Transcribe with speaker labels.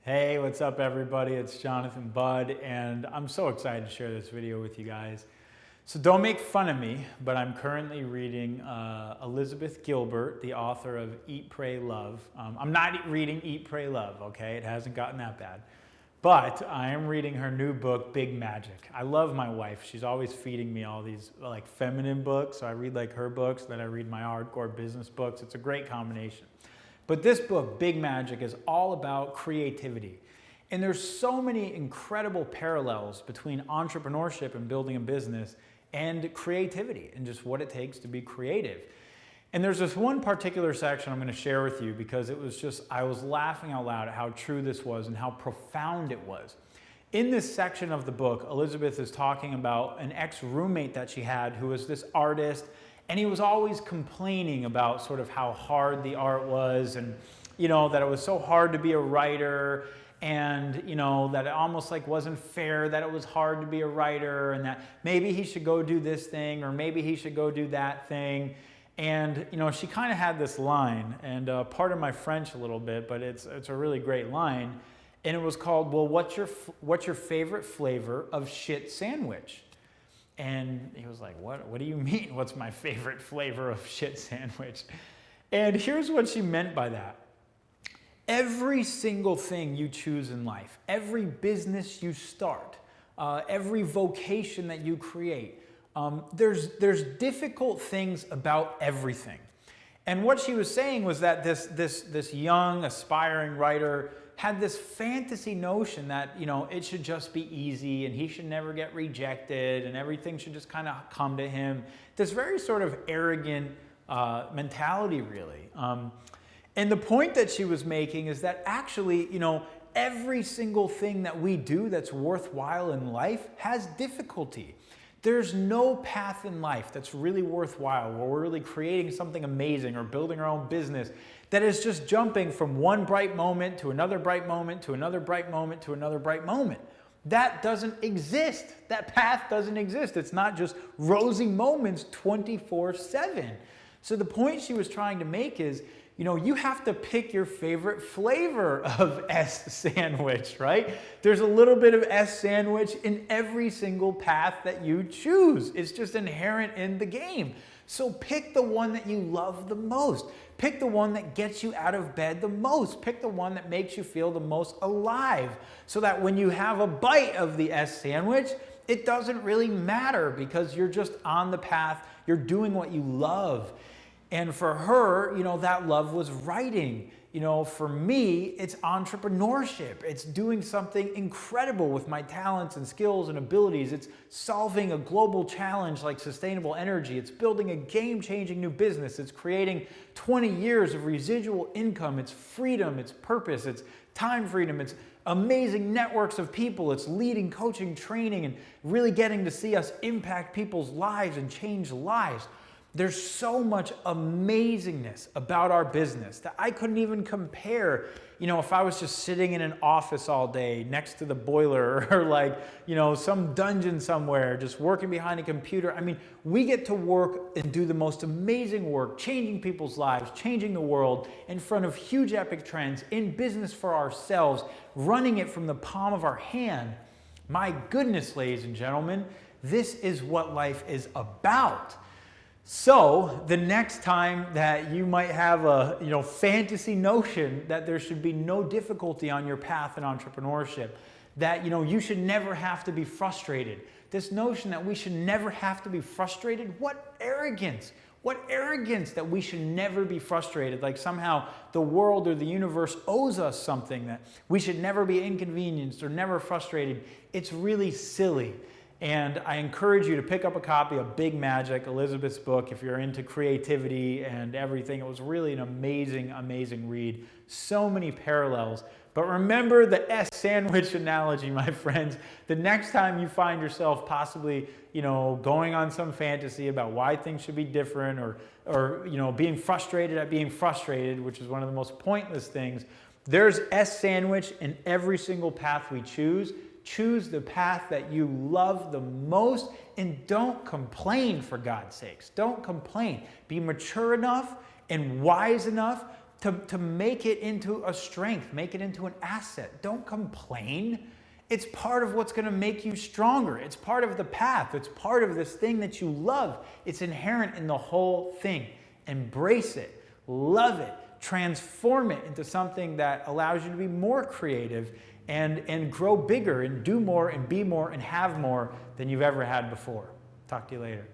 Speaker 1: Hey, what's up everybody? It's Jonathan Budd, and I'm so excited to share this video with you guys. So don't make fun of me, but I'm currently reading Elizabeth Gilbert, the author of Eat, Pray, Love. I'm not reading Eat, Pray, Love, okay? It hasn't gotten that bad. But I am reading her new book, Big Magic. I love my wife. She's always feeding me all these like feminine books. So I read like her books, then I read my hardcore business books. It's a great combination. But this book, Big Magic, is all about creativity. And there's so many incredible parallels between entrepreneurship and building a business and creativity and just what it takes to be creative. And there's this one particular section I'm going to share with you because it was just, I was laughing out loud at how true this was and how profound it was. In this section of the book, Elizabeth is talking about an ex-roommate that she had who was this artist, and he was always complaining about sort of how hard the art was and, you know, that it was so hard to be a writer and, you know, that it almost like wasn't fair that it was hard to be a writer and that maybe he should go do this thing or maybe he should go do that thing. And, you know, she kind of had this line, and pardon my French a little bit, but it's a really great line. And it was called, well, what's your favorite flavor of shit sandwich? And he was like, what do you mean? What's my favorite flavor of shit sandwich? And here's what she meant by that. Every single thing you choose in life, every business you start, every vocation that you create, there's difficult things about everything. And what she was saying was that this young, aspiring writer had this fantasy notion that, you know, it should just be easy and he should never get rejected and everything should just kind of come to him. This very sort of arrogant mentality, really. And the point that she was making is that actually, you know, every single thing that we do that's worthwhile in life has difficulty. There's no path in life that's really worthwhile where we're really creating something amazing or building our own business that is just jumping from one bright moment to another bright moment to another bright moment to another bright moment. That doesn't exist. That path doesn't exist. It's not just rosy moments 24/7. So the point she was trying to make is, you know, you have to pick your favorite flavor of S sandwich, right? There's a little bit of S sandwich in every single path that you choose. It's just inherent in the game. So pick the one that you love the most. Pick the one that gets you out of bed the most. Pick the one that makes you feel the most alive so that when you have a bite of the S sandwich, it doesn't really matter because you're just on the path. You're doing what you love. And for her, you know, that love was writing. You know, for me, it's entrepreneurship. It's doing something incredible with my talents and skills and abilities. It's solving a global challenge like sustainable energy. It's building a game-changing new business. It's creating 20 years of residual income. It's freedom. It's purpose. It's time freedom. It's amazing networks of people. It's leading, coaching, training, and really getting to see us impact people's lives and change lives. There's so much amazingness about our business that I couldn't even compare, you know, if I was just sitting in an office all day next to the boiler or like, you know, some dungeon somewhere, just working behind a computer. I mean, we get to work and do the most amazing work, changing people's lives, changing the world in front of huge epic trends, in business for ourselves, running it from the palm of our hand. My goodness, ladies and gentlemen, this is what life is about. So the next time that you might have a, you know, fantasy notion that there should be no difficulty on your path in entrepreneurship, that, you know, you should never have to be frustrated. This notion that we should never have to be frustrated, what arrogance. What arrogance that we should never be frustrated, like somehow the world or the universe owes us something, that we should never be inconvenienced or never frustrated. It's really silly. And I encourage you to pick up a copy of Big Magic, Elizabeth's book, if you're into creativity and everything. It was really an amazing, amazing read. So many parallels. But remember the S sandwich analogy, my friends. The next time you find yourself possibly, you know, going on some fantasy about why things should be different or you know, being frustrated at being frustrated, which is one of the most pointless things, there's S sandwich in every single path we choose. Choose the path that you love the most and don't complain, for God's sakes. Don't complain. Be mature enough and wise enough to make it into a strength, make it into an asset. Don't complain. It's part of what's going to make you stronger. It's part of the path. It's part of this thing that you love. It's inherent in the whole thing. Embrace it. Love it. Transform it into something that allows you to be more creative and grow bigger and do more and be more and have more than you've ever had before. Talk to you later.